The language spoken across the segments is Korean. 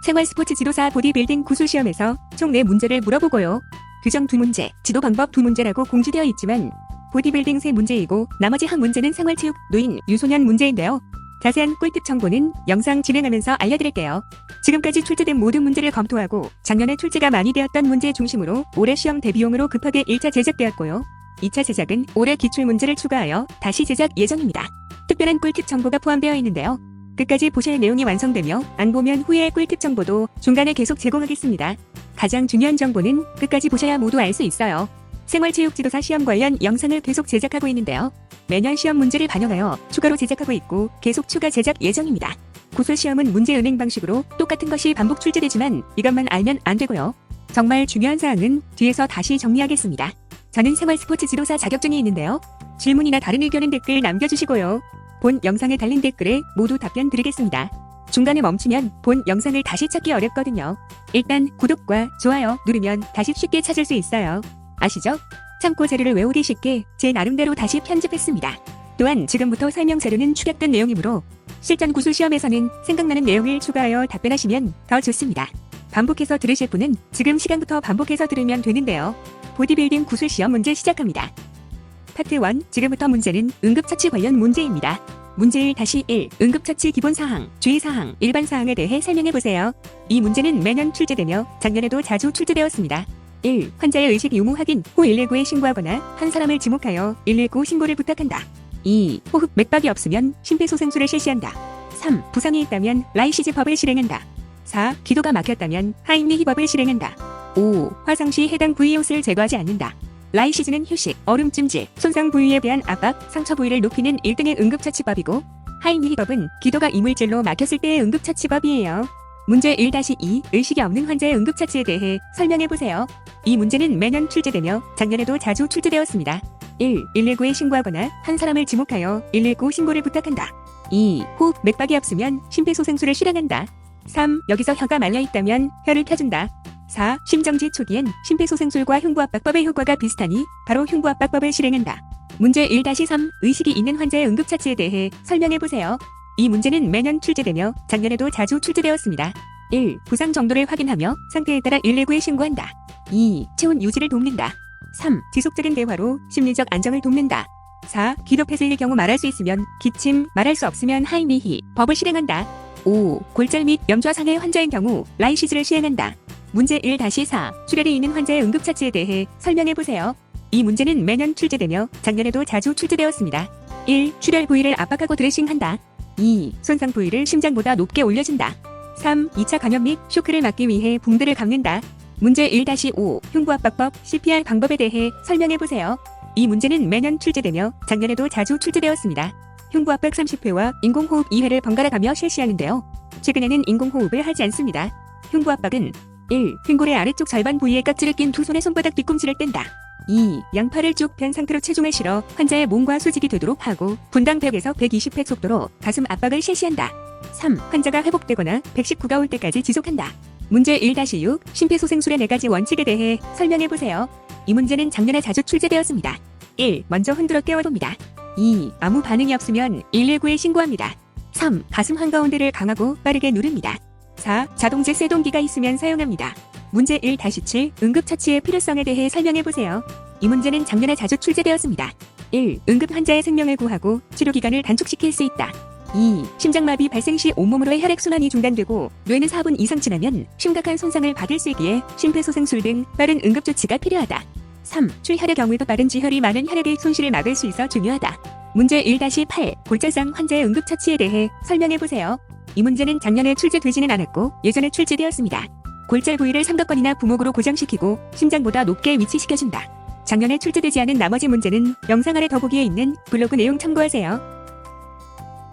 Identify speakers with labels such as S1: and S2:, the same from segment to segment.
S1: 생활 스포츠 지도사 보디빌딩 구술 시험에서 총 4문제를 물어보고요. 규정 2문제, 지도 방법 2문제라고 공지되어 있지만 보디빌딩 3문제이고 나머지 한 문제는 생활체육, 노인, 유소년 문제인데요. 자세한 꿀팁 정보는 영상 진행하면서 알려드릴게요. 지금까지 출제된 모든 문제를 검토하고 작년에 출제가 많이 되었던 문제 중심으로 올해 시험 대비용으로 급하게 1차 제작되었고요. 2차 제작은 올해 기출문제를 추가하여 다시 제작 예정입니다. 특별한 꿀팁 정보가 포함되어 있는데요. 끝까지 보실 내용이 완성되며 안 보면 후에 꿀팁 정보도 중간에 계속 제공하겠습니다. 가장 중요한 정보는 끝까지 보셔야 모두 알 수 있어요. 생활체육지도사 시험 관련 영상을 계속 제작하고 있는데요. 매년 시험 문제를 반영하여 추가로 제작하고 있고 계속 추가 제작 예정입니다. 구술 시험은 문제 은행 방식으로 똑같은 것이 반복 출제되지만 이것만 알면 안 되고요. 정말 중요한 사항은 뒤에서 다시 정리하겠습니다. 저는 생활 스포츠 지도사 자격증이 있는데요. 질문이나 다른 의견은 댓글 남겨주시고요. 본 영상에 달린 댓글에 모두 답변 드리겠습니다. 중간에 멈추면 본 영상을 다시 찾기 어렵거든요. 일단 구독과 좋아요 누르면 다시 쉽게 찾을 수 있어요. 아시죠? 참고 자료를 외우기 쉽게 제 나름대로 다시 편집했습니다. 또한 지금부터 설명 자료는 축약된 내용이므로 실전 구술 시험에서는 생각나는 내용을 추가하여 답변하시면 더 좋습니다. 반복해서 들으실 분은 지금 시간부터 반복해서 들으면 되는데요. 보디빌딩 구술 시험 문제 시작합니다. 파트 1, 지금부터 문제는 응급처치 관련 문제입니다. 문제 1-1, 응급처치 기본사항, 주의사항, 일반사항에 대해 설명해보세요. 이 문제는 매년 출제되며 작년에도 자주 출제되었습니다. 1. 환자의 의식 유무 확인 후 119에 신고하거나 한 사람을 지목하여 119 신고를 부탁한다. 2. 호흡 맥박이 없으면 심폐소생술을 실시한다. 3. 부상이 있다면 라이시즈법을 실행한다. 4. 기도가 막혔다면 하임리히법을 실행한다. 5. 화상 시 해당 부위 옷을 제거하지 않는다. 라이시즈는 휴식, 얼음 찜질, 손상 부위에 대한 압박, 상처 부위를 높이는 1등의 응급처치법이고 하임리히법은 기도가 이물질로 막혔을 때의 응급처치법이에요. 문제 1-2, 의식이 없는 환자의 응급처치에 대해 설명해보세요. 이 문제는 매년 출제되며 작년에도 자주 출제되었습니다. 1. 119에 신고하거나 한 사람을 지목하여 119 신고를 부탁한다. 2. 호흡 맥박이 없으면 심폐소생술을 실행한다. 3. 여기서 혀가 말려있다면 혀를 펴준다. 4. 심정지 초기엔 심폐소생술과 흉부압박법의 효과가 비슷하니 바로 흉부압박법을 실행한다. 문제 1-3, 의식이 있는 환자의 응급처치에 대해 설명해보세요. 이 문제는 매년 출제되며 작년에도 자주 출제되었습니다. 1. 부상 정도를 확인하며 상태에 따라 119에 신고한다. 2. 체온 유지를 돕는다. 3. 지속적인 대화로 심리적 안정을 돕는다. 4. 기도 폐쇄일 경우 말할 수 있으면 기침, 말할 수 없으면 하임리히, 법을 실행한다. 5. 골절 및 염좌상의 환자인 경우 라이시즈를 시행한다. 문제 1-4, 출혈이 있는 환자의 응급처치에 대해 설명해보세요. 이 문제는 매년 출제되며 작년에도 자주 출제되었습니다. 1. 출혈 부위를 압박하고 드레싱한다. 2. 손상 부위를 심장보다 높게 올려준다. 3. 2차 감염 및 쇼크를 막기 위해 붕대를 감는다. 문제 1-5, 흉부압박법 CPR 방법에 대해 설명해보세요. 이 문제는 매년 출제되며 작년에도 자주 출제되었습니다. 흉부압박 30회와 인공호흡 2회를 번갈아 가며 실시하는데요. 최근에는 인공호흡을 하지 않습니다. 흉부압박은 1. 흉골의 아래쪽 절반 부위에 깍지를 낀 두 손의 손바닥 뒤꿈치를 뗀다. 2. 양팔을 쭉 편 상태로 체중을 실어 환자의 몸과 수직이 되도록 하고 분당 100에서 120회 속도로 가슴 압박을 실시한다. 3. 환자가 회복되거나 119가 올 때까지 지속한다. 문제 1-6, 심폐소생술의 4가지 원칙에 대해 설명해보세요. 이 문제는 작년에 자주 출제되었습니다. 1. 먼저 흔들어 깨워봅니다. 2. 아무 반응이 없으면 119에 신고합니다. 3. 가슴 한가운데를 강하고 빠르게 누릅니다. 4. 자동제 쇠동기가 있으면 사용합니다. 문제 1-7, 응급처치의 필요성에 대해 설명해보세요. 이 문제는 작년에 자주 출제되었습니다. 1. 응급 환자의 생명을 구하고 치료기간을 단축시킬 수 있다. 2. 심장마비 발생 시 온몸으로의 혈액순환이 중단되고 뇌는 4분 이상 지나면 심각한 손상을 받을 수 있기에 심폐소생술 등 빠른 응급조치가 필요하다. 3. 출혈의 경우에도 빠른 지혈이 많은 혈액의 손실을 막을 수 있어 중요하다. 문제 1-8, 골절상 환자의 응급처치에 대해 설명해보세요. 이 문제는 작년에 출제되지는 않았고 예전에 출제되었습니다. 골절 부위를 삼각관이나 부목으로 고정시키고 심장보다 높게 위치시켜준다. 작년에 출제되지 않은 나머지 문제는 영상 아래 더보기에 있는 블로그 내용 참고하세요.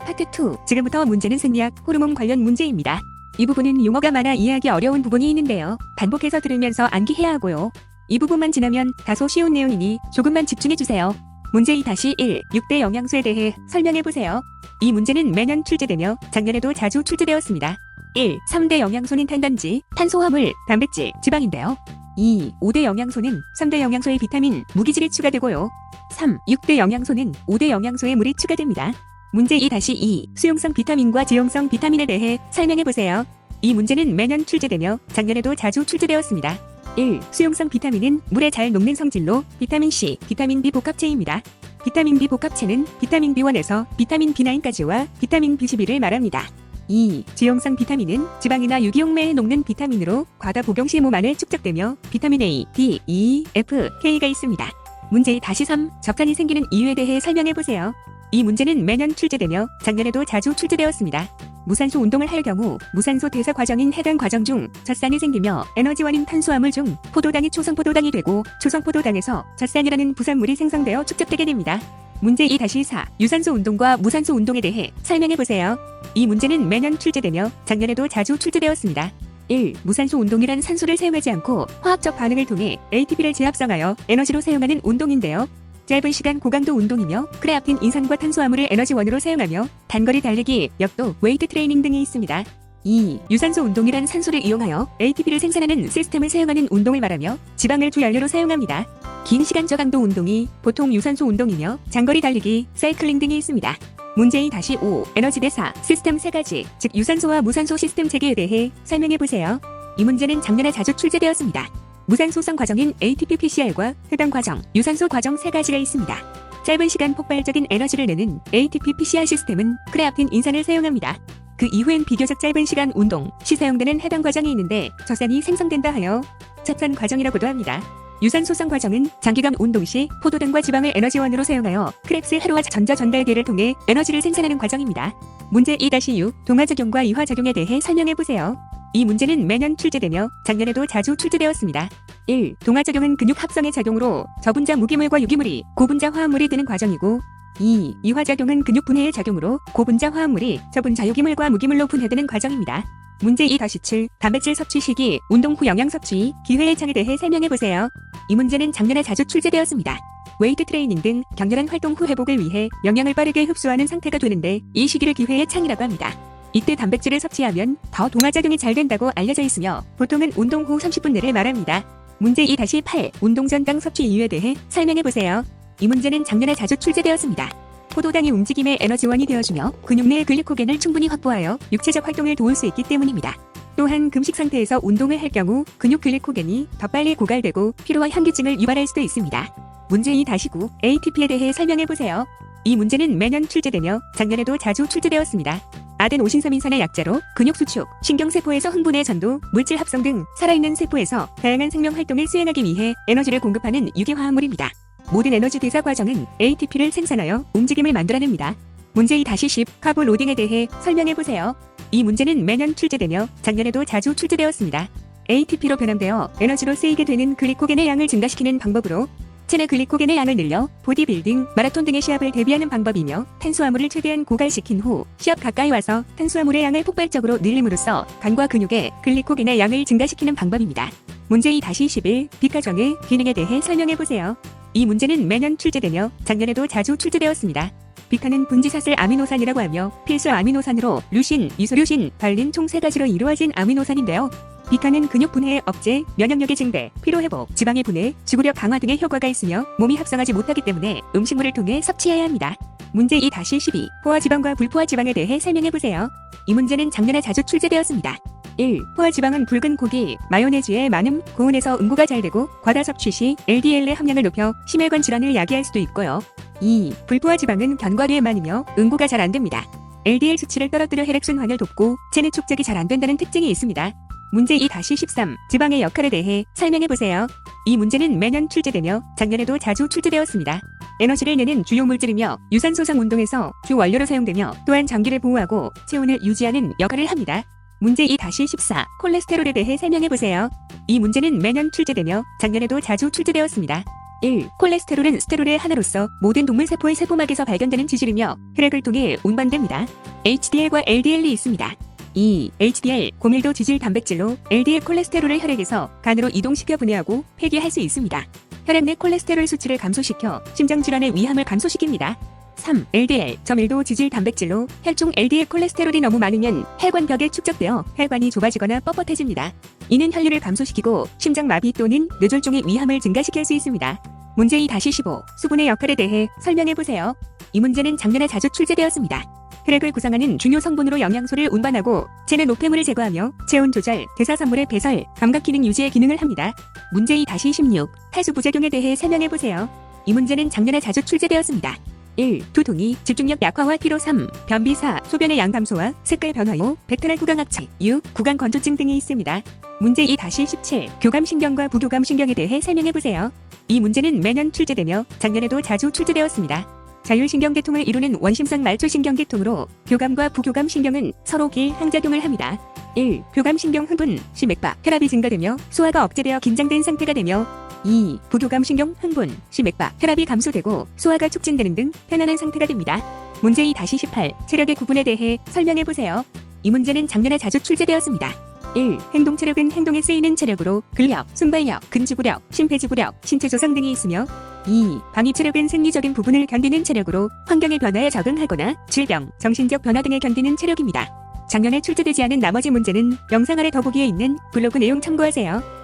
S1: 파트 2, 지금부터 문제는 생리학, 호르몬 관련 문제입니다. 이 부분은 용어가 많아 이해하기 어려운 부분이 있는데요. 반복해서 들으면서 암기해야 하고요. 이 부분만 지나면 다소 쉬운 내용이니 조금만 집중해주세요. 문제 2-1, 6대 영양소에 대해 설명해보세요. 이 문제는 매년 출제되며 작년에도 자주 출제되었습니다. 1. 3대 영양소는 탄단지, 탄수화물, 단백질, 지방인데요. 2. 5대 영양소는 3대 영양소의 비타민, 무기질이 추가되고요. 3. 6대 영양소는 5대 영양소의 물이 추가됩니다. 문제 2-2, 수용성 비타민과 지용성 비타민에 대해 설명해보세요. 이 문제는 매년 출제되며 작년에도 자주 출제되었습니다. 1. 수용성 비타민은 물에 잘 녹는 성질로 비타민 C, 비타민 B 복합체입니다. 비타민 B 복합체는 비타민 B1에서 비타민 B9까지와 비타민 B12를 말합니다. 2. 지용성 비타민은 지방이나 유기용매에 녹는 비타민으로 과다 복용 시 몸 안에 축적되며 비타민 A, D, E, F, K가 있습니다. 문제 3. 적산이 생기는 이유에 대해 설명해보세요. 이 문제는 매년 출제되며 작년에도 자주 출제되었습니다. 무산소 운동을 할 경우 무산소 대사 과정인 해당 과정 중 젖산이 생기며 에너지원인 탄수화물 중 포도당이 초성포도당이 되고 초성포도당에서 젖산이라는 부산물이 생성되어 축적되게 됩니다. 문제 2-4. 유산소 운동과 무산소 운동에 대해 설명해보세요. 이 문제는 매년 출제되며 작년에도 자주 출제되었습니다. 1. 무산소 운동이란 산소를 사용하지 않고 화학적 반응을 통해 ATP를 재합성하여 에너지로 사용하는 운동인데요. 짧은 시간 고강도 운동이며 크레아틴 인산과 탄수화물을 에너지원으로 사용하며 단거리 달리기, 역도, 웨이트 트레이닝 등이 있습니다. 2. 유산소 운동이란 산소를 이용하여 ATP를 생산하는 시스템을 사용하는 운동을 말하며 지방을 주연료로 사용합니다. 긴 시간 저강도 운동이 보통 유산소 운동이며 장거리 달리기, 사이클링 등이 있습니다. 문제 2-5. 에너지 대사 시스템 3가지, 즉 유산소와 무산소 시스템 체계에 대해 설명해보세요. 이 문제는 작년에 자주 출제되었습니다. 무산소성 과정인 ATP-PCR과 해당 과정, 유산소 과정 3가지가 있습니다. 짧은 시간 폭발적인 에너지를 내는 ATP-PCR 시스템은 크레아틴 인산을 사용합니다. 그 이후엔 비교적 짧은 시간 운동 시 사용되는 해당 과정이 있는데 젖산이 생성된다 하여 젖산 과정이라고도 합니다. 유산소성 과정은 장기간 운동 시 포도당과 지방을 에너지원으로 사용하여 크랩스 하루와 전자 전달기를 통해 에너지를 생산하는 과정입니다. 문제 2-6. 동화작용과 이화작용에 대해 설명해보세요. 이 문제는 매년 출제되며 작년에도 자주 출제되었습니다. 1. 동화작용은 근육 합성의 작용으로 저분자 무기물과 유기물이 고분자 화합물이 되는 과정이고 2. 이화작용은 근육 분해의 작용으로 고분자 화합물이 저분자 유기물과 무기물로 분해되는 과정입니다. 문제 2-7. 단백질 섭취 시기, 운동 후 영양 섭취, 기회의 창에 대해 설명해보세요. 이 문제는 작년에 자주 출제되었습니다. 웨이트 트레이닝 등 격렬한 활동 후 회복을 위해 영양을 빠르게 흡수하는 상태가 되는데 이 시기를 기회의 창이라고 합니다. 이때 단백질을 섭취하면 더 동화작용이 잘 된다고 알려져 있으며 보통은 운동 후 30분 내를 말합니다. 문제 2-8. 운동 전 당 섭취 이유에 대해 설명해보세요. 이 문제는 작년에 자주 출제되었습니다. 포도당이 움직임의 에너지원이 되어주며 근육 내의 글리코겐을 충분히 확보하여 육체적 활동을 도울 수 있기 때문입니다. 또한 금식 상태에서 운동을 할 경우 근육 글리코겐이 더 빨리 고갈되고 피로와 현기증을 유발할 수도 있습니다. 문제 2-9. ATP에 대해 설명해보세요. 이 문제는 매년 출제되며 작년에도 자주 출제되었습니다. 아데노신서민산의 약자로 근육 수축, 신경세포에서 흥분의 전도, 물질 합성 등 살아있는 세포에서 다양한 생명 활동을 수행하기 위해 에너지를 공급하는 유기화합물입니다. 모든 에너지 대사 과정은 ATP를 생산하여 움직임을 만들어냅니다. 문제 2-10. 카보 로딩에 대해 설명해보세요. 이 문제는 매년 출제되며 작년에도 자주 출제되었습니다. ATP로 변환되어 에너지로 쓰이게 되는 글리코겐의 양을 증가시키는 방법으로 체내 글리코겐의 양을 늘려 보디빌딩, 마라톤 등의 시합을 대비하는 방법이며 탄수화물을 최대한 고갈시킨 후 시합 가까이 와서 탄수화물의 양을 폭발적으로 늘림으로써 간과 근육의 글리코겐의 양을 증가시키는 방법입니다. 문제 2-11. 비카정의 기능에 대해 설명해보세요. 이 문제는 매년 출제되며 작년에도 자주 출제되었습니다. 비카는 분지사슬 아미노산이라고 하며 필수 아미노산으로 류신, 이소류신, 발린 총 3가지로 이루어진 아미노산인데요. 비카는 근육 분해 억제, 면역력의 증대, 피로회복, 지방의 분해, 지구력 강화 등의 효과가 있으며 몸이 합성하지 못하기 때문에 음식물을 통해 섭취해야 합니다. 문제 2-12. 포화지방과 불포화지방에 대해 설명해보세요. 이 문제는 작년에 자주 출제되었습니다. 1. 포화지방은 붉은 고기, 마요네즈의 많음, 고온에서 응고가 잘 되고 과다 섭취 시 LDL의 함량을 높여 심혈관 질환을 야기할 수도 있고요. 2. 불포화지방은 견과류에 많으며 응고가 잘 안됩니다. LDL 수치를 떨어뜨려 혈액순환을 돕고 체내 축적이 잘 안된다는 특징이 있습니다. 문제 2-13. 지방의 역할에 대해 설명해보세요. 이 문제는 매년 출제되며 작년에도 자주 출제되었습니다. 에너지를 내는 주요 물질이며 유산소성 운동에서 주 원료로 사용되며 또한 장기를 보호하고 체온을 유지하는 역할을 합니다. 문제 2-14. 콜레스테롤에 대해 설명해보세요. 이 문제는 매년 출제되며 작년에도 자주 출제되었습니다. 1. 콜레스테롤은 스테롤의 하나로서 모든 동물세포의 세포막에서 발견되는 지질이며 혈액을 통해 운반됩니다. HDL과 LDL이 있습니다. 2. HDL, 고밀도 지질 단백질로 LDL 콜레스테롤을 혈액에서 간으로 이동시켜 분해하고 폐기할 수 있습니다. 혈액 내 콜레스테롤 수치를 감소시켜 심장질환의 위험을 감소시킵니다. 3. LDL, 저밀도 지질 단백질로 혈중 LDL 콜레스테롤이 너무 많으면 혈관벽에 축적되어 혈관이 좁아지거나 뻣뻣해집니다. 이는 혈류를 감소시키고 심장마비 또는 뇌졸중의 위험을 증가시킬 수 있습니다. 문제 2-15. 수분의 역할에 대해 설명해보세요. 이 문제는 작년에 자주 출제되었습니다. 혈액을 구성하는 중요 성분으로 영양소를 운반하고 체내 노폐물을 제거하며 체온 조절, 대사 산물의 배설, 감각 기능 유지의 기능을 합니다. 문제 2-16. 탈수 부작용에 대해 설명해보세요. 이 문제는 작년에 자주 출제되었습니다. 1. 두통이, 집중력 약화와 피로 3. 변비 4. 소변의 양 감소와 색깔 변화 5. 백터럴 구강 악취 6. 구강 건조증 등이 있습니다. 문제 2-17. 교감신경과 부교감신경에 대해 설명해보세요. 이 문제는 매년 출제되며 작년에도 자주 출제되었습니다. 자율신경계통을 이루는 원심성 말초신경계통으로 교감과 부교감신경은 서로 길항작용을 합니다. 1. 교감신경 흥분, 심맥박, 혈압이 증가되며 소화가 억제되어 긴장된 상태가 되며 2. 부교감신경 흥분, 심맥박, 혈압이 감소되고 소화가 촉진되는 등 편안한 상태가 됩니다. 문제 2-18. 체력의 구분에 대해 설명해보세요. 이 문제는 작년에 자주 출제되었습니다. 1. 행동체력은 행동에 쓰이는 체력으로 근력, 순발력, 근지구력, 심폐지구력, 신체 조상 등이 있으며 2. 방위체력은 생리적인 부분을 견디는 체력으로 환경의 변화에 적응하거나 질병, 정신적 변화 등을 견디는 체력입니다. 작년에 출제되지 않은 나머지 문제는 영상 아래 더보기에 있는 블로그 내용 참고하세요.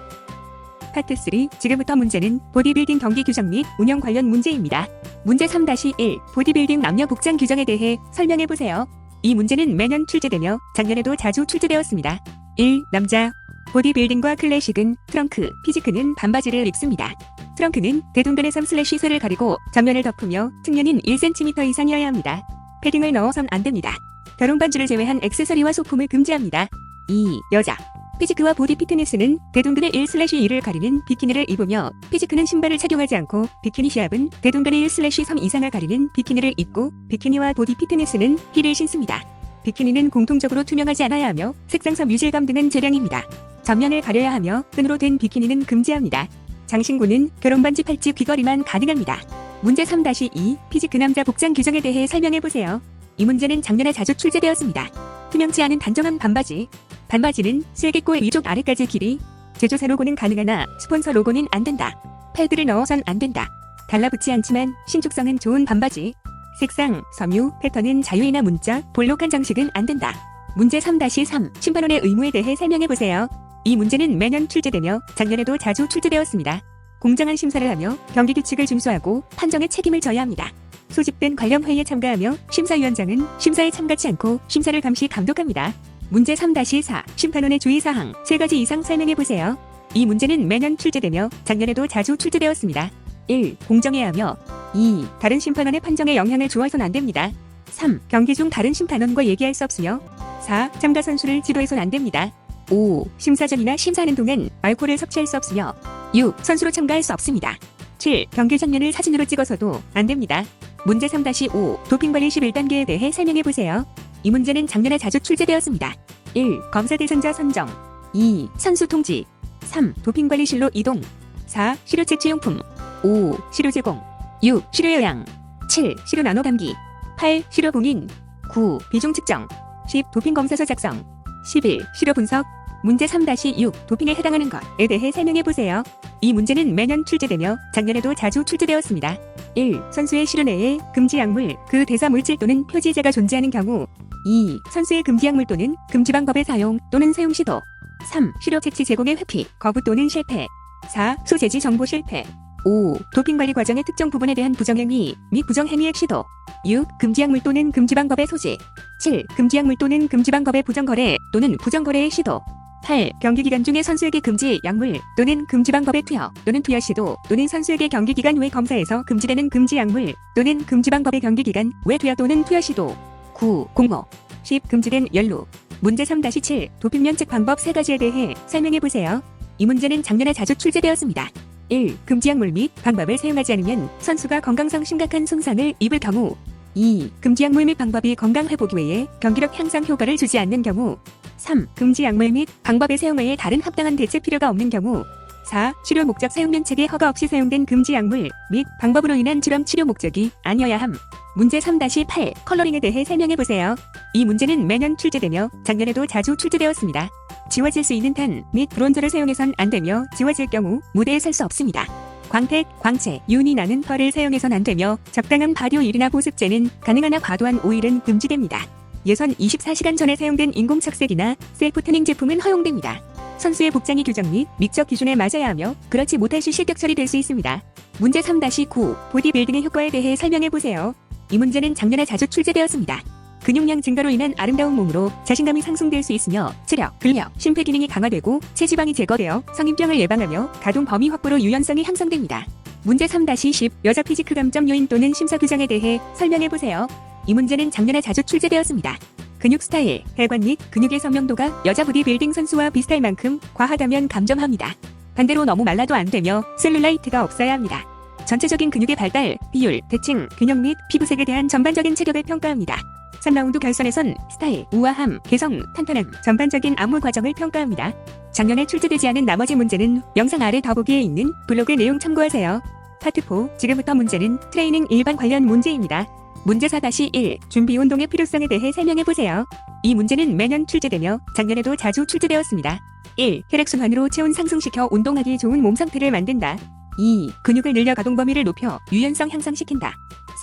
S1: 파트 3. 지금부터 문제는 보디빌딩 경기 규정 및 운영 관련 문제입니다. 문제 3-1. 보디빌딩 남녀 복장 규정에 대해 설명해보세요. 이 문제는 매년 출제되며 작년에도 자주 출제되었습니다. 1. 남자 보디빌딩과 클래식은 트렁크, 피지크는 반바지를 입습니다. 트렁크는 대둔근의 3/4를 가리고 전면을 덮으며 측면인 1cm 이상이어야 합니다. 패딩을 넣어선 안 됩니다. 결혼 반지를 제외한 액세서리와 소품을 금지합니다. 2. 여자 피지크와 보디 피트니스는 대둔근의 1/2를 가리는 비키니를 입으며 피지크는 신발을 착용하지 않고 비키니 시합은 대둔근의 1/3 이상을 가리는 비키니를 입고 비키니와 보디 피트니스는 힐을 신습니다. 비키니는 공통적으로 투명하지 않아야 하며 색상서 뮤질감 등은 재량입니다. 전면을 가려야 하며 끈으로 된 비키니는 금지합니다. 장신구는 결혼반지 팔찌 귀걸이만 가능합니다. 문제 3-2. 피지크 남자 복장 규정에 대해 설명해보세요. 이 문제는 작년에 자주 출제되었습니다. 투명치 않은 단정한 반바지. 반바지는 슬개골 위쪽 아래까지 길이. 제조사 로고는 가능하나 스폰서 로고는 안 된다. 패드를 넣어선 안 된다. 달라붙지 않지만 신축성은 좋은 반바지. 색상, 섬유, 패턴은 자유이나 문자, 볼록한 장식은 안 된다. 문제 3-3. 심판원의 의무에 대해 설명해보세요. 이 문제는 매년 출제되며 작년에도 자주 출제되었습니다. 공정한 심사를 하며 경기 규칙을 준수하고 판정에 책임을 져야 합니다. 소집된 관련 회의에 참가하며 심사위원장은 심사에 참가치 않고 심사를 감시 감독합니다. 문제 3-4. 심판원의 주의사항 3가지 이상 설명해보세요. 이 문제는 매년 출제되며 작년에도 자주 출제되었습니다. 1. 공정해야 하며 2. 다른 심판원의 판정에 영향을 주어서는 안 됩니다. 3. 경기 중 다른 심판원과 얘기할 수 없으며 4. 참가 선수를 지도해서는 안 됩니다. 5. 심사 전이나 심사하는 동안 알코올을 섭취할 수 없으며 6. 선수로 참가할 수 없습니다. 7. 경기 장면을 사진으로 찍어서도 안 됩니다. 문제 3-5. 도핑관리 11단계에 대해 설명해보세요. 이 문제는 작년에 자주 출제되었습니다. 1. 검사 대상자 선정 2. 선수 통지 3. 도핑관리실로 이동 4. 시료 채취용품 5. 시료 제공 6. 시료 요양 7. 시료 나눠 담기 8. 시료 봉인 9. 비중 측정 10. 도핑검사서 작성 11. 시료 분석 문제 3-6. 도핑에 해당하는 것에 대해 설명해보세요. 이 문제는 매년 출제되며 작년에도 자주 출제되었습니다. 1. 선수의 시료 내에 금지 약물, 그 대사 물질 또는 표지제가 존재하는 경우 2. 선수의 금지 약물 또는 금지 방법의 사용 또는 사용 시도 3. 시료 채취 제공의 회피, 거부 또는 실패 4. 소재지 정보 실패 5. 도핑관리 과정의 특정 부분에 대한 부정행위 및 부정행위의 시도 6. 금지 약물 또는 금지 방법의 소지 7. 금지 약물 또는 금지 방법의 부정거래 또는 부정거래의 시도 8. 경기 기간 중에 선수에게 금지 약물 또는 금지 방법의 투여 또는 투여 시도 또는 선수에게 경기 기간 외 검사에서 금지되는 금지 약물 또는 금지 방법의 경기 기간 외 투여 또는 투여 시도 9. 공모 10. 금지된 연루 문제 3-7. 도핑 면책 방법 3가지에 대해 설명해보세요. 이 문제는 작년에 자주 출제되었습니다. 1. 금지 약물 및 방법을 사용하지 않으면 선수가 건강상 심각한 손상을 입을 경우 2. 금지 약물 및 방법이 건강 회복 외에 경기력 향상 효과를 주지 않는 경우 3. 금지 약물 및 방법의 사용 외에 다른 합당한 대체 필요가 없는 경우 4. 치료 목적 사용 면책에 허가 없이 사용된 금지 약물 및 방법으로 인한 질환 치료 목적이 아니어야 함. 문제 3-8. 컬러링에 대해 설명해보세요. 이 문제는 매년 출제되며 작년에도 자주 출제되었습니다. 지워질 수 있는 탄 및 브론저를 사용해선 안 되며 지워질 경우 무대에 설 수 없습니다. 광택, 광채, 윤이 나는 펄을 사용해선 안 되며 적당한 발효일이나 보습제는 가능하나 과도한 오일은 금지됩니다. 예선 24시간 전에 사용된 인공착색이나 셀프 태닝 제품은 허용됩니다. 선수의 복장이 규정 및 미적 기준에 맞아야 하며 그렇지 못할 시 실격 처리될 수 있습니다. 문제 3-9. 보디빌딩의 효과에 대해 설명해보세요. 이 문제는 작년에 자주 출제되었습니다. 근육량 증가로 인한 아름다운 몸으로 자신감이 상승될 수 있으며 체력, 근력, 심폐 기능이 강화되고 체지방이 제거되어 성인병을 예방하며 가동 범위 확보로 유연성이 향상됩니다. 문제 3-10 여자 피지크 감점 요인 또는 심사 규정에 대해 설명해보세요. 이 문제는 작년에 자주 출제되었습니다. 근육 스타일, 혈관 및 근육의 선명도가 여자 보디빌딩 선수와 비슷할 만큼 과하다면 감점합니다. 반대로 너무 말라도 안 되며 셀룰라이트가 없어야 합니다. 전체적인 근육의 발달, 비율, 대칭, 균형 및 피부색에 대한 전반적인 체력을 평가합니다. 3라운드 결선에선 스타일, 우아함, 개성, 탄탄함, 전반적인 안무 과정을 평가합니다. 작년에 출제되지 않은 나머지 문제는 영상 아래 더보기에 있는 블로그 내용 참고하세요. 파트 4, 지금부터 문제는 트레이닝 일반 관련 문제입니다. 문제 4-1 준비 운동의 필요성에 대해 설명해보세요. 이 문제는 매년 출제되며 작년에도 자주 출제되었습니다. 1. 혈액순환으로 체온 상승시켜 운동하기 좋은 몸 상태를 만든다. 2. 근육을 늘려 가동 범위를 높여 유연성 향상시킨다.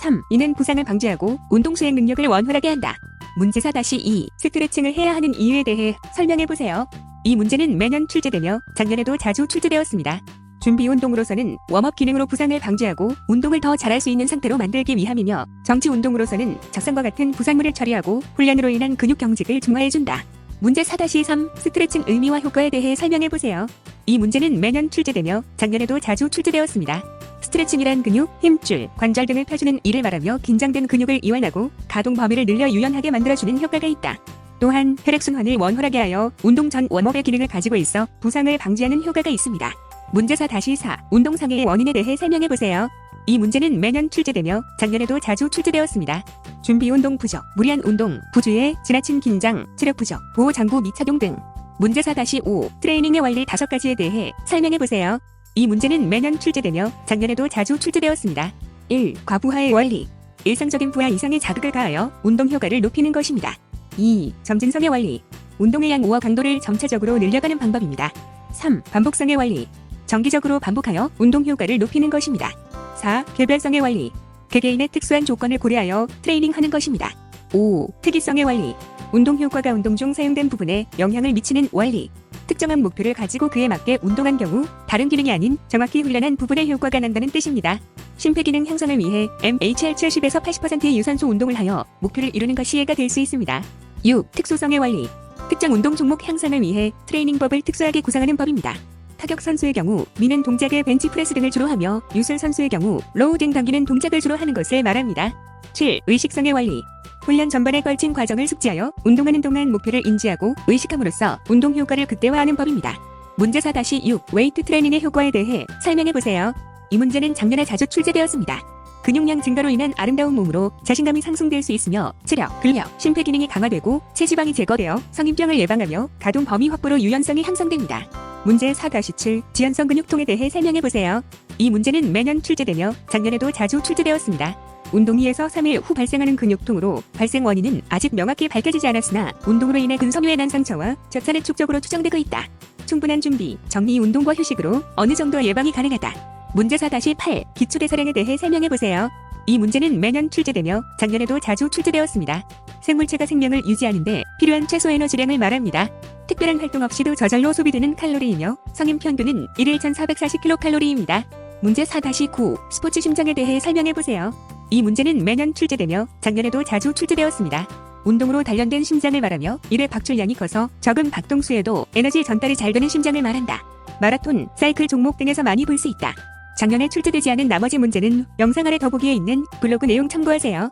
S1: 3. 이는 부상을 방지하고 운동 수행 능력을 원활하게 한다. 문제 4-2 스트레칭을 해야 하는 이유에 대해 설명해보세요. 이 문제는 매년 출제되며 작년에도 자주 출제되었습니다. 준비 운동으로서는 웜업 기능으로 부상을 방지하고 운동을 더 잘할 수 있는 상태로 만들기 위함이며 정치 운동으로서는 적상과 같은 부상물을 처리하고 훈련으로 인한 근육 경직을 중화해준다. 문제 4-3 스트레칭 의미와 효과에 대해 설명해보세요. 이 문제는 매년 출제되며 작년에도 자주 출제되었습니다. 스트레칭이란 근육, 힘줄, 관절 등을 펴주는 일을 말하며 긴장된 근육을 이완하고 가동 범위를 늘려 유연하게 만들어주는 효과가 있다. 또한 혈액순환을 원활하게 하여 운동 전 웜업의 기능을 가지고 있어 부상을 방지하는 효과가 있습니다. 문제 4-4 운동장애의 원인에 대해 설명해보세요. 이 문제는 매년 출제되며 작년에도 자주 출제되었습니다. 준비 운동 부족, 무리한 운동, 부주의 지나친 긴장, 체력 부족, 보호 장구 미착용 등. 문제 4-5 트레이닝의 원리 5가지에 대해 설명해보세요. 이 문제는 매년 출제되며 작년에도 자주 출제되었습니다. 1. 과부하의 원리. 일상적인 부하 이상의 자극을 가하여 운동 효과를 높이는 것입니다. 2. 점진성의 원리. 운동의 양과 강도를 점차적으로 늘려가는 방법입니다. 3. 반복성의 원리. 정기적으로 반복하여 운동 효과를 높이는 것입니다. 4. 개별성의 원리. 개개인의 특수한 조건을 고려하여 트레이닝하는 것입니다. 5. 특이성의 원리. 운동 효과가 운동 중 사용된 부분에 영향을 미치는 원리. 특정한 목표를 가지고 그에 맞게 운동한 경우 다른 기능이 아닌 정확히 훈련한 부분에 효과가 난다는 뜻입니다. 심폐기능 향상을 위해 MHR 70에서 80%의 유산소 운동을 하여 목표를 이루는 것이 이해가 될 수 있습니다. 6. 특수성의 원리. 특정 운동 종목 향상을 위해 트레이닝법을 특수하게 구상하는 법입니다. 타격 선수의 경우 미는 동작의 벤치프레스 등을 주로 하며 유술 선수의 경우 로우 등 당기는 동작을 주로 하는 것을 말합니다. 7. 의식성의 원리. 훈련 전반에 걸친 과정을 숙지하여 운동하는 동안 목표를 인지하고 의식함으로써 운동 효과를 극대화하는 법입니다. 문제 4-6 웨이트 트레이닝의 효과에 대해 설명해보세요. 이 문제는 작년에 자주 출제되었습니다. 근육량 증가로 인한 아름다운 몸으로 자신감이 상승될 수 있으며 체력, 근력, 심폐 기능이 강화되고 체지방이 제거되어 성인병을 예방하며 가동 범위 확보로 유연성이 향상됩니다. 문제 4-7 지연성 근육통에 대해 설명해보세요. 이 문제는 매년 출제되며 작년에도 자주 출제되었습니다. 운동 2에서 3일 후 발생하는 근육통으로 발생 원인은 아직 명확히 밝혀지지 않았으나 운동으로 인해 근섬유에 난 상처와 젖산의 축적으로 추정되고 있다. 충분한 준비, 정리 운동과 휴식으로 어느 정도 예방이 가능하다. 문제 4-8 기초대사량에 대해 설명해보세요. 이 문제는 매년 출제되며 작년에도 자주 출제되었습니다. 생물체가 생명을 유지하는데 필요한 최소 에너지량을 말합니다. 특별한 활동 없이도 저절로 소비되는 칼로리이며 성인 평균은 1일 1440kcal입니다. 문제 4-9 스포츠 심장에 대해 설명해보세요. 이 문제는 매년 출제되며 작년에도 자주 출제되었습니다. 운동으로 단련된 심장을 말하며 1회 박출량이 커서 적은 박동수에도 에너지 전달이 잘 되는 심장을 말한다. 마라톤, 사이클 종목 등에서 많이 볼 수 있다. 작년에 출제되지 않은 나머지 문제는 영상 아래 더보기에 있는 블로그 내용 참고하세요.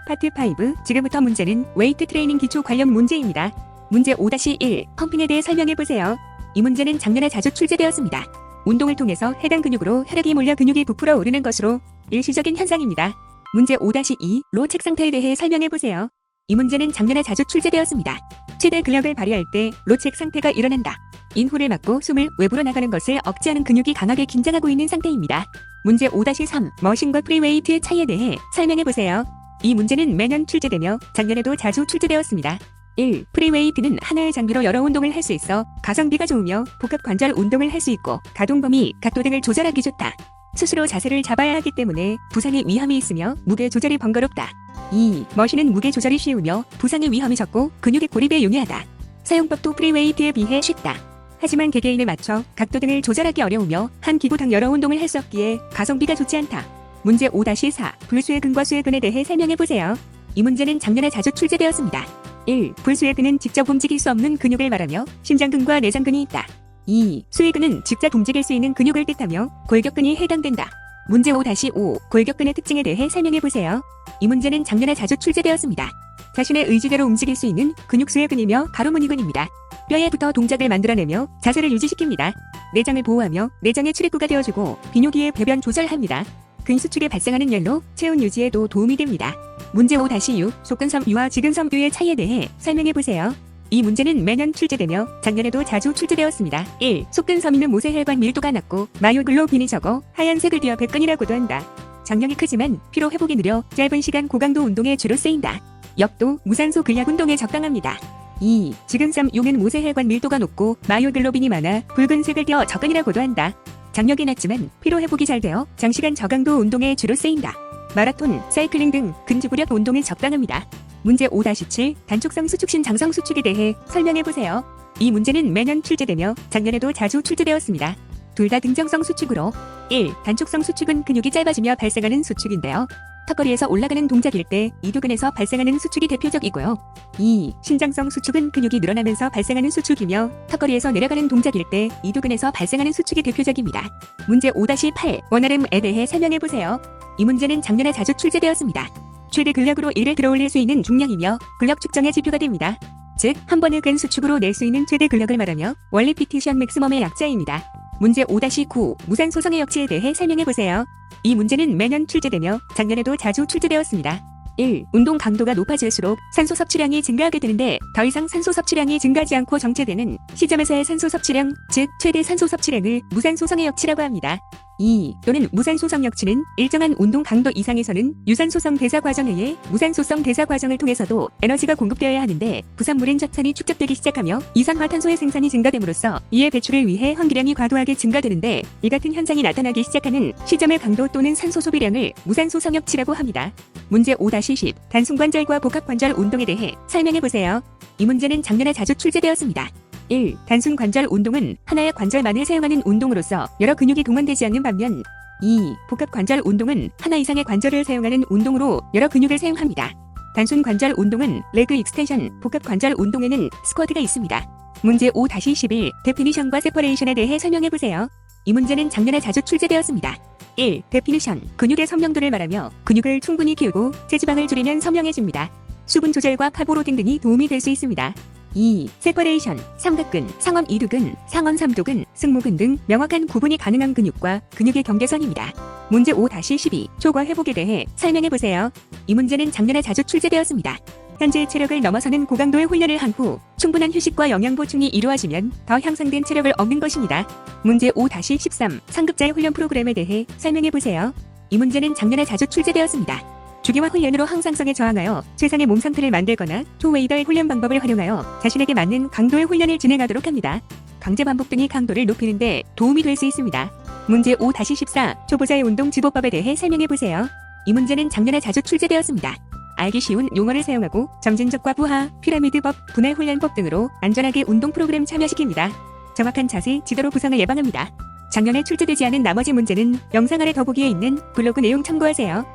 S1: 파트 5 지금부터 문제는 웨이트 트레이닝 기초 관련 문제입니다. 문제 5-1 펌핑에 대해 설명해보세요. 이 문제는 작년에 자주 출제되었습니다. 운동을 통해서 해당 근육으로 혈액이 몰려 근육이 부풀어 오르는 것으로 일시적인 현상입니다. 문제 5-2 로책 상태에 대해 설명해보세요. 이 문제는 작년에 자주 출제되었습니다. 최대 근력을 발휘할 때 로책 상태가 일어난다. 인후를 막고 숨을 외부로 나가는 것을 억제하는 근육이 강하게 긴장하고 있는 상태입니다. 문제 5-3 머신과 프리웨이트의 차이에 대해 설명해보세요. 이 문제는 매년 출제되며 작년에도 자주 출제되었습니다. 1. 프리웨이트는 하나의 장비로 여러 운동을 할 수 있어 가성비가 좋으며 복합 관절 운동을 할 수 있고 가동 범위, 각도 등을 조절하기 좋다. 스스로 자세를 잡아야 하기 때문에 부상의 위험이 있으며 무게 조절이 번거롭다. 2. 머신은 무게 조절이 쉬우며 부상의 위험이 적고 근육의 고립에 용이하다. 사용법도 프리웨이트에 비해 쉽다. 하지만 개개인에 맞춰 각도 등을 조절하기 어려우며 한 기구당 여러 운동을 할 수 없기에 가성비가 좋지 않다. 문제 5-4 불수의 근과 수의 근에 대해 설명해보세요. 이 문제는 작년에 자주 출제되었습니다. 1. 불수의근은 직접 움직일 수 없는 근육을 말하며 심장근과 내장근이 있다. 2. 수의근은 직접 움직일 수 있는 근육을 뜻하며 골격근이 해당된다. 문제 5-5 골격근의 특징에 대해 설명해보세요. 이 문제는 작년에 자주 출제되었습니다. 자신의 의지대로 움직일 수 있는 근육 수혜근이며 가로무늬근입니다. 뼈에 붙어 동작을 만들어내며 자세를 유지시킵니다. 내장을 보호하며 내장의 출입구가 되어주고 비뇨기의 배변 조절합니다. 근수축에 발생하는 열로 체온 유지에도 도움이 됩니다. 문제 5-6 속근섬유와 지근섬유의 차이에 대해 설명해보세요. 이 문제는 매년 출제되며 작년에도 자주 출제되었습니다. 1. 속근섬유는 모세혈관 밀도가 낮고 마요글로빈이 적어 하얀색을 띠어 백근이라고도 한다. 장력이 크지만 피로 회복이 느려 짧은 시간 고강도 운동에 주로 쓰인다. 역도 무산소 근력 운동에 적당합니다. 2. 지근섬유는 모세혈관 밀도가 높고 마요글로빈이 많아 붉은색을 띠어 적근이라고도 한다. 장력이 낮지만 피로 회복이 잘 되어 장시간 저강도 운동에 주로 쓰인다. 마라톤, 사이클링 등 근지구력 운동에 적당합니다. 문제 5-7 단축성 수축신 장성 수축에 대해 설명해보세요. 이 문제는 매년 출제되며 작년에도 자주 출제되었습니다. 둘 다 등정성 수축으로 1. 단축성 수축은 근육이 짧아지며 발생하는 수축인데요. 턱걸이에서 올라가는 동작일 때 이두근에서 발생하는 수축이 대표적이고요. 2. 신장성 수축은 근육이 늘어나면서 발생하는 수축이며 턱걸이에서 내려가는 동작일 때 이두근에서 발생하는 수축이 대표적입니다. 문제 5-8 원RM에 대해 설명해보세요. 이 문제는 작년에 자주 출제되었습니다. 최대 근력으로 이를 들어올릴 수 있는 중량이며 근력 측정의 지표가 됩니다. 즉, 한 번의 근 수축으로 낼 수 있는 최대 근력을 말하며 원리 피티션 맥시멈의 약자입니다. 문제 5-9 무산소성의 역치에 대해 설명해보세요. 이 문제는 매년 출제되며 작년에도 자주 출제되었습니다. 1. 운동 강도가 높아질수록 산소 섭취량이 증가하게 되는데 더 이상 산소 섭취량이 증가하지 않고 정체되는 시점에서의 산소 섭취량, 즉 최대 산소 섭취량을 무산소성의 역치라고 합니다. 2. 또는 무산소성 역치는 일정한 운동 강도 이상에서는 유산소성 대사 과정에 의해 무산소성 대사 과정을 통해서도 에너지가 공급되어야 하는데 부산물인 자산이 축적되기 시작하며 이산화탄소의 생산이 증가됨으로써 이의 배출을 위해 환기량이 과도하게 증가되는데 이 같은 현상이 나타나기 시작하는 시점의 강도 또는 산소 소비량을 무산소성 역치라고 합니다. 문제 5-10 단순관절과 복합관절 운동에 대해 설명해보세요. 이 문제는 작년에 자주 출제되었습니다. 1. 단순관절 운동은 하나의 관절만을 사용하는 운동으로서 여러 근육이 동원되지 않는 반면 2. 복합관절 운동은 하나 이상의 관절을 사용하는 운동으로 여러 근육을 사용합니다. 단순관절 운동은 레그 익스텐션, 복합관절 운동에는 스쿼트가 있습니다. 문제 5-11 데피니션과 세퍼레이션에 대해 설명해보세요. 이 문제는 작년에 자주 출제되었습니다. 1. 데피니션, 근육의 선명도를 말하며 근육을 충분히 키우고 체지방을 줄이면 선명해집니다. 수분 조절과 카보로딩 등이 도움이 될 수 있습니다. 2. 세퍼레이션, 삼각근, 상엄 이두근, 상언 삼두근, 승모근 등 명확한 구분이 가능한 근육과 근육의 경계선입니다. 문제 5-12 초과 회복에 대해 설명해보세요. 이 문제는 작년에 자주 출제되었습니다. 현재 체력을 넘어서는 고강도의 훈련을 한 후 충분한 휴식과 영양 보충이 이루어지면 더 향상된 체력을 얻는 것입니다. 문제 5-13 상급자의 훈련 프로그램에 대해 설명해보세요. 이 문제는 작년에 자주 출제되었습니다. 주기와 훈련으로 항상성에 저항하여 최상의 몸 상태를 만들거나 투웨이더의 훈련 방법을 활용하여 자신에게 맞는 강도의 훈련을 진행하도록 합니다. 강제 반복 등이 강도를 높이는 데 도움이 될 수 있습니다. 문제 5-14 초보자의 운동 지도법에 대해 설명해보세요. 이 문제는 작년에 자주 출제되었습니다. 알기 쉬운 용어를 사용하고 점진적과 부하, 피라미드법, 분할 훈련법 등으로 안전하게 운동 프로그램 참여시킵니다. 정확한 자세, 지도로 부상을 예방합니다. 작년에 출제되지 않은 나머지 문제는 영상 아래 더보기에 있는 블로그 내용 참고하세요.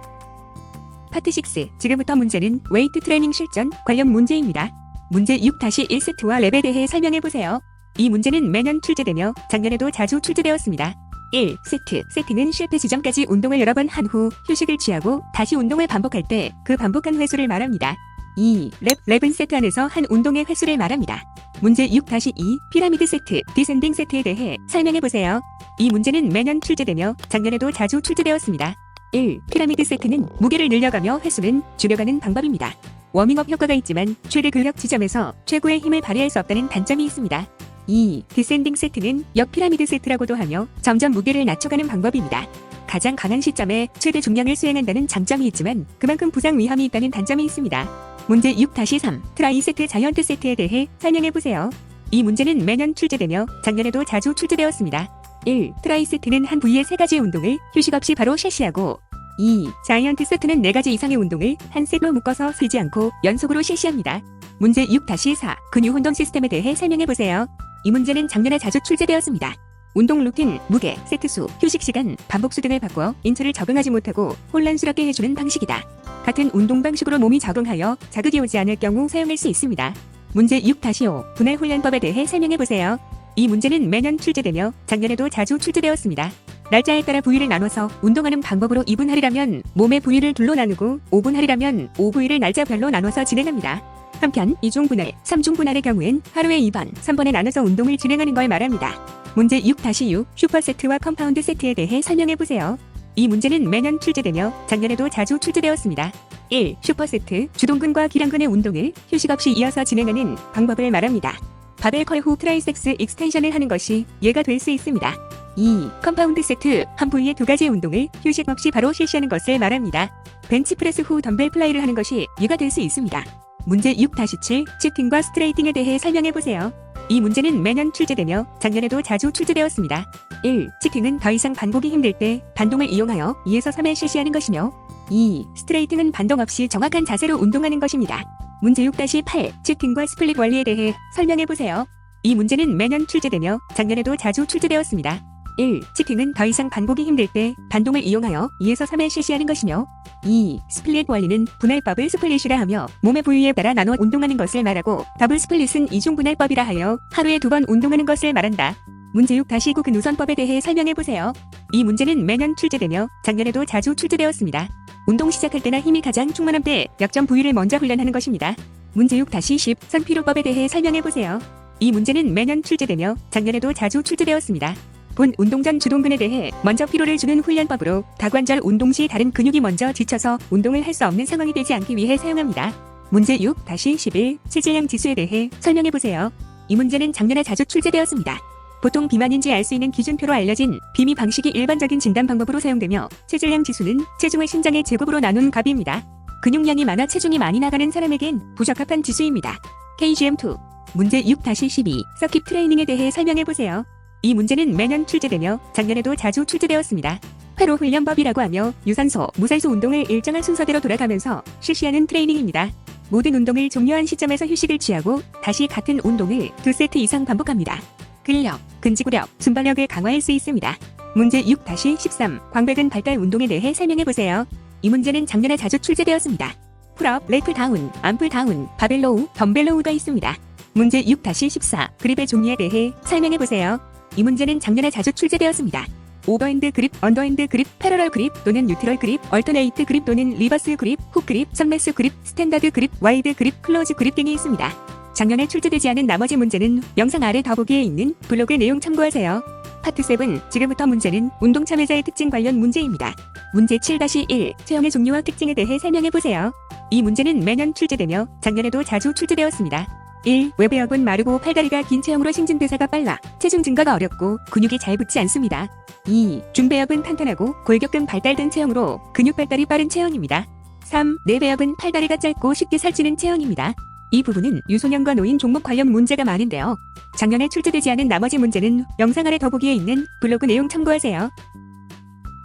S1: 파트 6. 지금부터 문제는 웨이트 트레이닝 실전 관련 문제입니다. 문제 6-1세트와 랩에 대해 설명해보세요. 이 문제는 매년 출제되며 작년에도 자주 출제되었습니다. 1. 세트. 세트는 실패 지점까지 운동을 여러 번 한 후 휴식을 취하고 다시 운동을 반복할 때 그 반복한 횟수를 말합니다. 2. 랩은 세트 안에서 한 운동의 횟수를 말합니다. 문제 6-2 피라미드 세트, 디센딩 세트에 대해 설명해보세요. 이 문제는 매년 출제되며 작년에도 자주 출제되었습니다. 1. 피라미드 세트는 무게를 늘려가며 횟수는 줄여가는 방법입니다. 워밍업 효과가 있지만 최대 근력 지점에서 최고의 힘을 발휘할 수 없다는 단점이 있습니다. 2. 디센딩 세트는 역 피라미드 세트라고도 하며 점점 무게를 낮춰가는 방법입니다. 가장 강한 시점에 최대 중량을 수행한다는 장점이 있지만 그만큼 부상 위험이 있다는 단점이 있습니다. 문제 6-3 트라이 세트 자이언트 세트에 대해 설명해보세요. 이 문제는 매년 출제되며 작년에도 자주 출제되었습니다. 1. 트라이 세트는 한 부위의 3가지의 운동을 휴식 없이 바로 실시하고 2. 자이언트 세트는 4가지 이상의 운동을 한 셋로 묶어서 쉬지 않고 연속으로 실시합니다. 문제 6-4 근육 운동 시스템에 대해 설명해보세요. 이 문제는 작년에 자주 출제되었습니다. 운동 루틴, 무게, 세트수, 휴식시간, 반복수 등을 바꿔 인체를 적응하지 못하고 혼란스럽게 해주는 방식이다. 같은 운동 방식으로 몸이 적응하여 자극이 오지 않을 경우 사용할 수 있습니다. 문제 6-5 분할 훈련법에 대해 설명해보세요. 이 문제는 매년 출제되며 작년에도 자주 출제되었습니다. 날짜에 따라 부위를 나눠서 운동하는 방법으로 2분할이라면 몸의 부위를 둘로 나누고 5분할이라면 5부위를 날짜별로 나눠서 진행합니다. 한편 2중 분할, 3중 분할의 경우엔 하루에 2번, 3번에 나눠서 운동을 진행하는 걸 말합니다. 문제 6-6 슈퍼세트와 컴파운드 세트에 대해 설명해보세요. 이 문제는 매년 출제되며 작년에도 자주 출제되었습니다. 1. 슈퍼세트, 주동근과 기랑근의 운동을 휴식 없이 이어서 진행하는 방법을 말합니다. 바벨 컬 후 트라이섹스 익스텐션을 하는 것이 예가 될 수 있습니다. 2. 컴파운드 세트, 한 부위의 두 가지의 운동을 휴식 없이 바로 실시하는 것을 말합니다. 벤치프레스 후 덤벨 플라이를 하는 것이 예가 될 수 있습니다. 문제 6-7 치팅과 스트레이팅에 대해 설명해보세요. 이 문제는 매년 출제되며 작년에도 자주 출제되었습니다. 1. 치팅은 더 이상 반복이 힘들 때 반동을 이용하여 2에서 3회 실시하는 것이며 2. 스트레이팅은 반동 없이 정확한 자세로 운동하는 것입니다. 문제 6-8 치팅과 스플릿 원리에 대해 설명해보세요. 이 문제는 매년 출제되며 작년에도 자주 출제되었습니다. 1. 치팅은 더 이상 반복이 힘들 때 반동을 이용하여 2에서 3회 실시하는 것이며 2. 스플릿 원리는 분할법을 스플릿이라 하며 몸의 부위에 따라 나눠 운동하는 것을 말하고 더블 스플릿은 이중 분할법이라 하여 하루에 2번 운동하는 것을 말한다. 문제 6-9 근우선법에 대해 설명해보세요. 이 문제는 매년 출제되며 작년에도 자주 출제되었습니다. 운동 시작할 때나 힘이 가장 충만할 때 약점 부위를 먼저 훈련하는 것입니다. 문제 6-10 선피로법에 대해 설명해보세요. 이 문제는 매년 출제되며 작년에도 자주 출제되었습니다. 본 운동 전 주동근에 대해 먼저 피로를 주는 훈련법으로 다관절 운동 시 다른 근육이 먼저 지쳐서 운동을 할 수 없는 상황이 되지 않기 위해 사용합니다. 문제 6-11 체질량 지수에 대해 설명해보세요. 이 문제는 작년에 자주 출제되었습니다. 보통 비만인지 알 수 있는 기준표로 알려진 비미 방식이 일반적인 진단 방법으로 사용되며 체질량 지수는 체중을 신장의 제곱으로 나눈 값입니다. 근육량이 많아 체중이 많이 나가는 사람에겐 부적합한 지수입니다. KGM2 문제 6-12 서킷 트레이닝에 대해 설명해보세요. 이 문제는 매년 출제되며 작년에도 자주 출제되었습니다. 회로 훈련법이라고 하며 유산소, 무산소 운동을 일정한 순서대로 돌아가면서 실시하는 트레이닝입니다. 모든 운동을 종료한 시점에서 휴식을 취하고 다시 같은 운동을 2세트 이상 반복합니다. 근력, 근지구력, 순발력을 강화할 수 있습니다. 문제 6-13 광배근 발달 운동에 대해 설명해보세요. 이 문제는 작년에 자주 출제되었습니다. 풀업, 레이플 다운, 암풀 다운, 바벨 로우, 덤벨 로우가 있습니다. 문제 6-14 그립의 종류에 대해 설명해보세요. 이 문제는 작년에 자주 출제되었습니다. 오버핸드 그립, 언더핸드 그립, 패러럴 그립 또는 뉴트럴 그립, 얼터네이트 그립 또는 리버스 그립, 훅 그립, 선매스 그립, 스탠다드 그립, 와이드 그립, 클로즈 그립 등이 있습니다. 작년에 출제되지 않은 나머지 문제는 영상 아래 더보기에 있는 블로그 내용 참고하세요. 파트 7 지금부터 문제는 운동 참여자의 특징 관련 문제입니다. 문제 7-1 체형의 종류와 특징에 대해 설명해보세요. 이 문제는 매년 출제되며 작년에도 자주 출제되었습니다. 1. 외배역은 마르고 팔다리가 긴 체형으로 신진대사가 빨라 체중 증가가 어렵고 근육이 잘 붙지 않습니다. 2. 중배역은 탄탄하고 골격근 발달된 체형으로 근육 발달이 빠른 체형입니다. 3. 내배역은 팔다리가 짧고 쉽게 살찌는 체형입니다. 이 부분은 유소년과 노인 종목 관련 문제가 많은데요. 작년에 출제되지 않은 나머지 문제는 영상 아래 더보기에 있는 블로그 내용 참고하세요.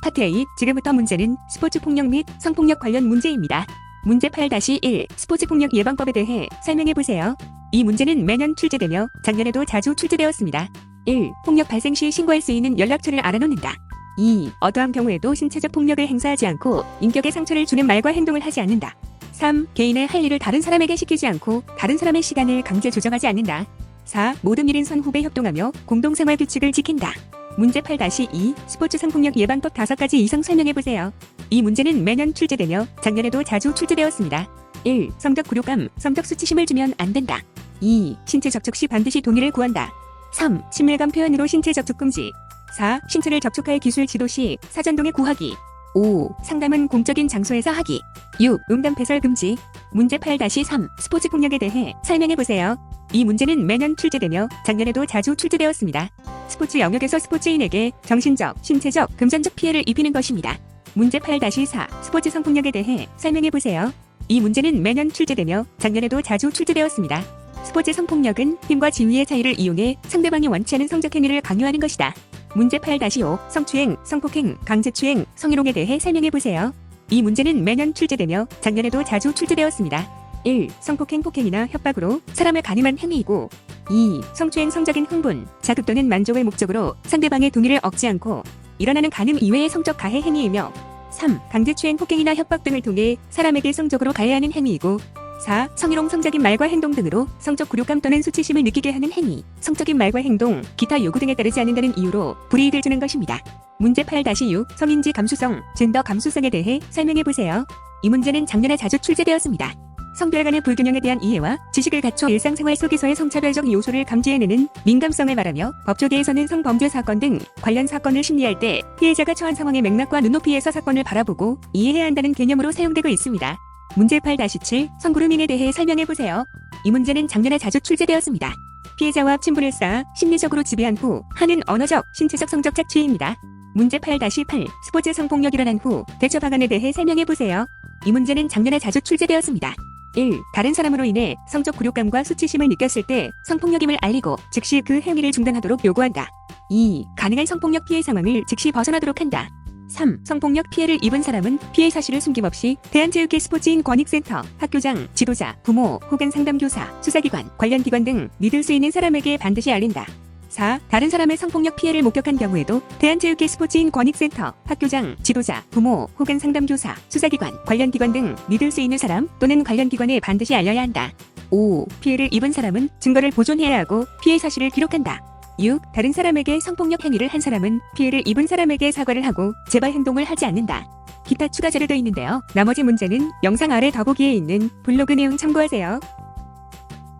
S1: 파트 8 지금부터 문제는 스포츠 폭력 및 성폭력 관련 문제입니다. 문제 8-1 스포츠 폭력 예방법에 대해 설명해보세요. 이 문제는 매년 출제되며 작년에도 자주 출제되었습니다. 1. 폭력 발생 시 신고할 수 있는 연락처를 알아놓는다. 2. 어떠한 경우에도 신체적 폭력을 행사하지 않고 인격에 상처를 주는 말과 행동을 하지 않는다. 3. 개인의 할 일을 다른 사람에게 시키지 않고 다른 사람의 시간을 강제 조정하지 않는다. 4. 모든 1인 선후배 협동하며 공동생활 규칙을 지킨다. 문제 8-2 스포츠 성폭력 예방법 5가지 이상 설명해보세요. 이 문제는 매년 출제되며 작년에도 자주 출제되었습니다. 1. 성적 굴욕감, 성적 수치심을 주면 안 된다. 2. 신체 접촉 시 반드시 동의를 구한다. 3. 친밀감 표현으로 신체 접촉 금지. 4. 신체를 접촉할 기술 지도 시 사전동의 구하기. 5. 상담은 공적인 장소에서 하기. 6. 음담 배설 금지. 문제 8-3 스포츠 폭력에 대해 설명해보세요. 이 문제는 매년 출제되며 작년에도 자주 출제되었습니다. 스포츠 영역에서 스포츠인에게 정신적, 신체적, 금전적 피해를 입히는 것입니다. 문제 8-4 스포츠 성폭력에 대해 설명해보세요. 이 문제는 매년 출제되며 작년에도 자주 출제되었습니다. 스포츠 성폭력은 힘과 지위의 차이를 이용해 상대방이 원치 않은 성적 행위를 강요하는 것이다. 문제 8-5 성추행, 성폭행, 강제추행, 성희롱에 대해 설명해보세요. 이 문제는 매년 출제되며 작년에도 자주 출제되었습니다. 1. 성폭행, 폭행이나 협박으로 사람을 간음한 행위이고 2. 성추행 성적인 흥분, 자극 또는 만족을 목적으로 상대방의 동의를 얻지 않고 일어나는 가늠 이외의 성적 가해 행위이며 3. 강제추행 폭행이나 협박 등을 통해 사람에게 성적으로 가해하는 행위이고 4. 성희롱 성적인 말과 행동 등으로 성적 굴욕감 또는 수치심을 느끼게 하는 행위, 성적인 말과 행동, 기타 요구 등에 따르지 않는다는 이유로 불이익을 주는 것입니다. 문제 8-6 성인지 감수성, 젠더 감수성에 대해 설명해보세요. 이 문제는 작년에 자주 출제되었습니다. 성별 간의 불균형에 대한 이해와 지식을 갖춰 일상생활 속에서의 성차별적 요소를 감지해내는 민감성을 말하며 법조계에서는 성범죄 사건 등 관련 사건을 심리할 때 피해자가 처한 상황의 맥락과 눈높이에서 사건을 바라보고 이해해야 한다는 개념으로 사용되고 있습니다. 문제 8-7 성그루밍에 대해 설명해보세요. 이 문제는 작년에 자주 출제되었습니다. 피해자와 친분을 쌓아 심리적으로 지배한 후 하는 언어적, 신체적 성적 착취입니다. 문제 8-8 스포츠 성폭력 일어난 후 대처 방안에 대해 설명해보세요. 이 문제는 작년에 자주 출제되었습니다. 1. 다른 사람으로 인해 성적 굴욕감과 수치심을 느꼈을 때 성폭력임을 알리고 즉시 그 행위를 중단하도록 요구한다. 2. 가능한 성폭력 피해 상황을 즉시 벗어나도록 한다. 3. 성폭력 피해를 입은 사람은 피해 사실을 숨김없이 대한체육회 스포츠인 권익센터, 학교장, 지도자, 부모 혹은 상담교사, 수사기관, 관련 기관 등 믿을 수 있는 사람에게 반드시 알린다. 4. 다른 사람의 성폭력 피해를 목격한 경우에도 대한체육회 스포츠인 권익센터, 학교장, 지도자, 부모 혹은 상담교사, 수사기관, 관련 기관 등 믿을 수 있는 사람 또는 관련 기관에 반드시 알려야 한다. 5. 피해를 입은 사람은 증거를 보존해야 하고 피해 사실을 기록한다. 6. 다른 사람에게 성폭력 행위를 한 사람은 피해를 입은 사람에게 사과를 하고 재발 행동을 하지 않는다. 기타 추가 자료도 있는데요. 나머지 문제는 영상 아래 더보기에 있는 블로그 내용 참고하세요.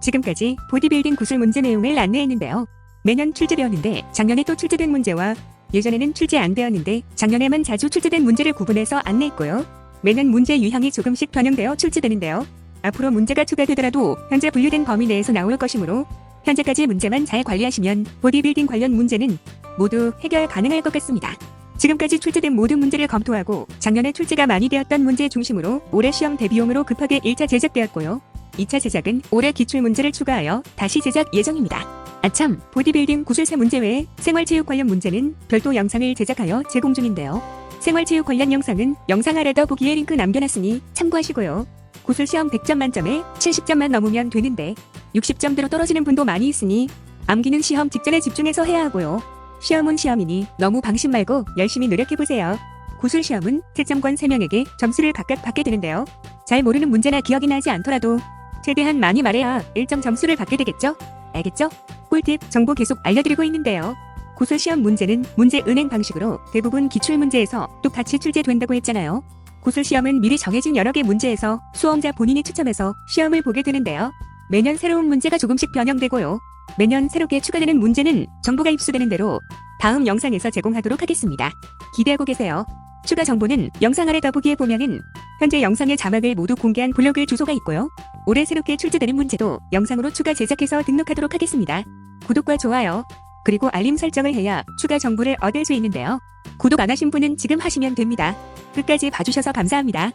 S1: 지금까지 보디빌딩 구술 문제 내용을 안내했는데요. 매년 출제되었는데 작년에 또 출제된 문제와 예전에는 출제 안 되었는데 작년에만 자주 출제된 문제를 구분해서 안내했고요. 매년 문제 유형이 조금씩 변형되어 출제되는데요. 앞으로 문제가 추가되더라도 현재 분류된 범위 내에서 나올 것이므로 현재까지 문제만 잘 관리하시면 보디빌딩 관련 문제는 모두 해결 가능할 것 같습니다. 지금까지 출제된 모든 문제를 검토하고 작년에 출제가 많이 되었던 문제 중심으로 올해 시험 대비용으로 급하게 1차 제작되었고요. 2차 제작은 올해 기출문제를 추가하여 다시 제작 예정입니다. 아참, 보디빌딩 구술사 문제 외에 생활체육 관련 문제는 별도 영상을 제작하여 제공 중인데요. 생활체육 관련 영상은 영상 아래 더보기에 링크 남겨놨으니 참고하시고요. 구술시험 100점 만점에 70점만 넘으면 되는데 60점대로 떨어지는 분도 많이 있으니 암기는 시험 직전에 집중해서 해야 하고요. 시험은 시험이니 너무 방심 말고 열심히 노력해보세요. 구술시험은 채점관 3명에게 점수를 각각 받게 되는데요. 잘 모르는 문제나 기억이 나지 않더라도 최대한 많이 말해야 1점 점수를 받게 되겠죠? 알겠죠? 꿀팁 정보 계속 알려드리고 있는데요. 구술시험 문제는 문제 은행 방식으로 대부분 기출문제에서 똑같이 출제된다고 했잖아요. 구술시험은 미리 정해진 여러 개 문제에서 수험자 본인이 추첨해서 시험을 보게 되는데요. 매년 새로운 문제가 조금씩 변형되고요. 매년 새롭게 추가되는 문제는 정보가 입수되는 대로 다음 영상에서 제공하도록 하겠습니다. 기대하고 계세요. 추가 정보는 영상 아래 더보기에 보면은 현재 영상의 자막을 모두 공개한 블로그 주소가 있고요. 올해 새롭게 출제되는 문제도 영상으로 추가 제작해서 등록하도록 하겠습니다. 구독과 좋아요, 그리고 알림 설정을 해야 추가 정보를 얻을 수 있는데요. 구독 안 하신 분은 지금 하시면 됩니다. 끝까지 봐주셔서 감사합니다.